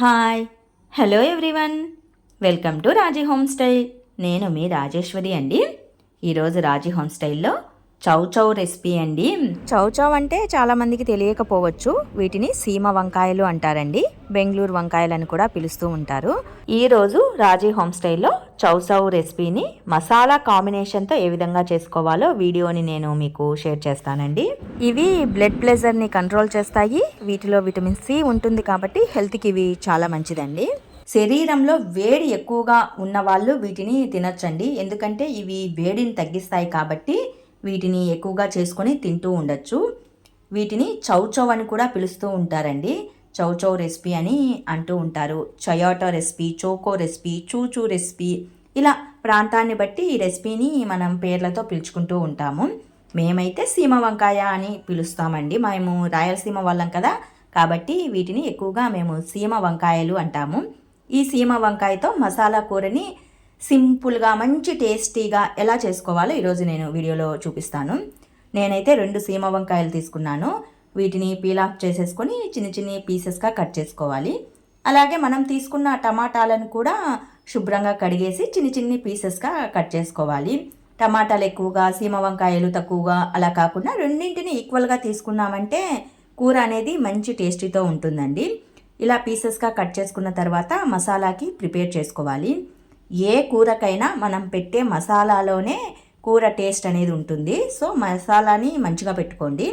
Hi hello everyone, welcome to Raji home style. నేను మీ రాజేశ్వరి అండి. ఈరోజు రాజీ హోమ్ స్టైల్లో చౌచౌ రెసిపీ అండి. చౌచౌ అంటే చాలామందికి తెలియకపోవచ్చు. వీటిని సీమ వంకాయలు అంటారండి. బెంగళూరు వంకాయలు అని కూడా పిలుస్తూ ఉంటారు. ఈరోజు రాజీ హోమ్ స్టైల్లో చౌచౌ రెసిపీని మసాలా కాంబినేషన్తో ఏ విధంగా చేసుకోవాలో వీడియోని నేను మీకు షేర్ చేస్తానండి. ఇవి బ్లడ్ ప్రెషర్ని కంట్రోల్ చేస్తాయి. వీటిలో విటమిన్ సి ఉంటుంది కాబట్టి హెల్త్కి ఇవి చాలా మంచిదండి. శరీరంలో వేడి ఎక్కువగా ఉన్న వాళ్ళు వీటిని తినొచ్చండి. ఎందుకంటే ఇవి వేడిని తగ్గిస్తాయి కాబట్టి వీటిని ఎక్కువగా చేసుకొని తింటూ ఉండొచ్చు. వీటిని చౌచౌ అని కూడా పిలుస్తూ ఉంటారండి. చౌచౌ రెసిపీ అని అంటూ ఉంటారు. చయోటో రెసిపీ, చోకో రెసిపీ, చూచూ రెసిపీ, ఇలా ప్రాంతాన్ని బట్టి ఈ రెసిపీని మనం పేర్లతో పిలుచుకుంటూ ఉంటాము. మేమైతే సీమ వంకాయ అని పిలుస్తామండి. మేము రాయలసీమ వాళ్ళం కదా, కాబట్టి వీటిని ఎక్కువగా మేము సీమ వంకాయలు అంటాము. ఈ సీమ వంకాయతో మసాలా కూరని సింపుల్గా మంచి టేస్టీగా ఎలా చేసుకోవాలో ఈరోజు నేను వీడియోలో చూపిస్తాను. నేనైతే 2 సీమ వంకాయలు తీసుకున్నాను. వీటిని పీల్ ఆఫ్ చేసేసుకొని చిన్న చిన్న పీసెస్గా కట్ చేసుకోవాలి. అలాగే మనం తీసుకున్న టమాటాలను కూడా శుభ్రంగా కడిగేసి చిన్న చిన్న పీసెస్గా కట్ చేసుకోవాలి. టమాటాలు ఎక్కువగా, సీమ వంకాయలు తక్కువగా అలా కాకుండా రెండింటిని ఈక్వల్గా తీసుకున్నామంటే కూర అనేది మంచి టేస్టీతో ఉంటుందండి. ఇలా పీసెస్గా కట్ చేసుకున్న తర్వాత మసాలాకి ప్రిపేర్ చేసుకోవాలి. ఏ కూరకైనా మనం పెట్టే మసాలాలోనే కూర టేస్ట్ అనేది ఉంటుంది. సో మసాలాని మంచిగా పెట్టుకోండి.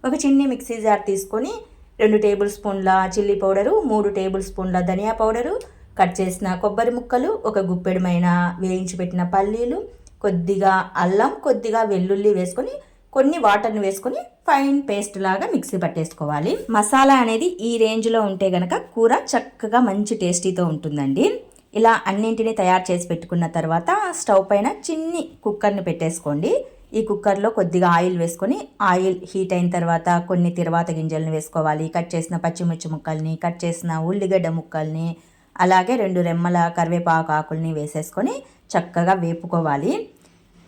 ఒక చిన్ని మిక్సీ జార్ తీసుకొని 2 టేబుల్ స్పూన్ల చిల్లీ పౌడరు, 3 టేబుల్ స్పూన్ల ధనియా పౌడరు, కట్ చేసిన కొబ్బరి ముక్కలు, ఒక గుప్పెడుమైన వేయించి పెట్టిన పల్లీలు, కొద్దిగా అల్లం, కొద్దిగా వెల్లుల్లి వేసుకొని కొన్ని వాటర్ని వేసుకొని ఫైన్ పేస్ట్ లాగా మిక్సీ పట్టేసుకోవాలి. మసాలా అనేది ఈ రేంజ్లో ఉంటే గనక కూర చక్కగా మంచి టేస్టీతో ఉంటుందండి. ఇలా అన్నింటినీ తయారు చేసి పెట్టుకున్న తర్వాత స్టవ్ పైన చిన్ని కుక్కర్ని పెట్టేసుకోండి. ఈ కుక్కర్లో కొద్దిగా ఆయిల్ వేసుకొని ఆయిల్ హీట్ అయిన తర్వాత కొన్ని తిరువాత గింజలను వేసుకోవాలి. కట్ చేసిన పచ్చిమిర్చి ముక్కల్ని, కట్ చేసిన ఉల్లిగడ్డ ముక్కల్ని, అలాగే 2 రెమ్మల కరివేపాకు ఆకుల్ని వేసేసుకొని చక్కగా వేపుకోవాలి.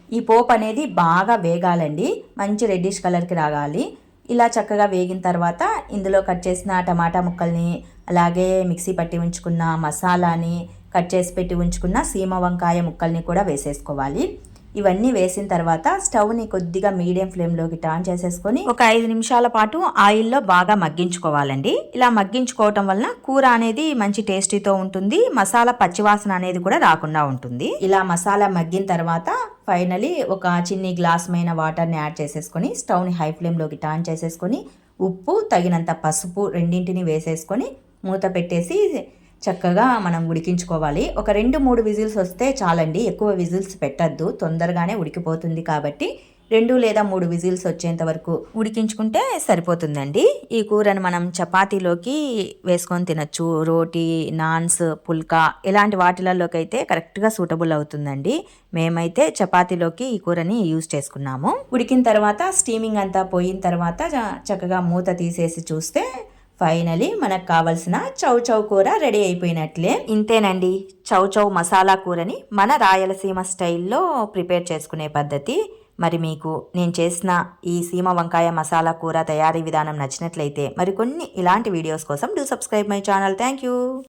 ఈ పోపు అనేది బాగా వేగాలండి. మంచి రెడ్డిష్ కలర్కి రాగాలి. ఇలా చక్కగా వేగిన తర్వాత ఇందులో కట్ చేసిన టమాటా ముక్కల్ని, అలాగే మిక్సీ పట్టి ఉంచుకున్న మసాలాని, కట్ చేసి పెట్టి ఉంచుకున్న సీమ వంకాయ ముక్కల్ని కూడా వేసేసుకోవాలి. ఇవన్నీ వేసిన తర్వాత స్టవ్ని కొద్దిగా మీడియం ఫ్లేమ్లోకి టర్న్ చేసేసుకొని ఒక 5 నిమిషాల పాటు ఆయిల్లో బాగా మగ్గించుకోవాలండి. ఇలా మగ్గించుకోవటం వలన కూర అనేది మంచి టేస్టీతో ఉంటుంది. మసాలా పచ్చివాసన అనేది కూడా రాకుండా ఉంటుంది. ఇలా మసాలా మగ్గిన తర్వాత ఫైనలీ ఒక చిన్ని గ్లాస్మైన వాటర్ని యాడ్ చేసేసుకొని స్టవ్ని హై ఫ్లేమ్లోకి టర్న్ చేసేసుకొని ఉప్పు, తగినంత పసుపు రెండింటిని వేసేసుకొని మూత పెట్టేసి చక్కగా మనం ఉడికించుకోవాలి. ఒక 2-3 విజిల్స్ వస్తే చాలండి. ఎక్కువ విజిల్స్ పెట్టద్దు, తొందరగానే ఉడికిపోతుంది. కాబట్టి 2 లేదా 3 విజిల్స్ వచ్చేంత వరకు ఉడికించుకుంటే సరిపోతుందండి. ఈ కూరను మనం చపాతీలోకి వేసుకొని తినచ్చు. రోటీ, నాన్స్, పుల్కా ఇలాంటి వాటిలలోకి అయితే కరెక్ట్గా సూటబుల్ అవుతుందండి. మేమైతే చపాతీలోకి ఈ కూరని యూజ్ చేసుకున్నాము. ఉడికిన తర్వాత స్టీమింగ్ అంతా పోయిన తర్వాత చక్కగా మూత తీసేసి చూస్తే ఫైనలీ మనకు కావలసిన చౌచౌ కూర రెడీ అయిపోయినట్లే. ఇంతేనండి, చౌచౌ మసాలా కూరని మన రాయలసీమ స్టైల్లో ప్రిపేర్ చేసుకునే పద్ధతి. మరి మీకు నేను చేసిన ఈ సీమ వంకాయ మసాలా కూర తయారీ విధానం నచ్చినట్లయితే మరికొన్ని ఇలాంటి వీడియోస్ కోసం do subscribe my channel. Thank you.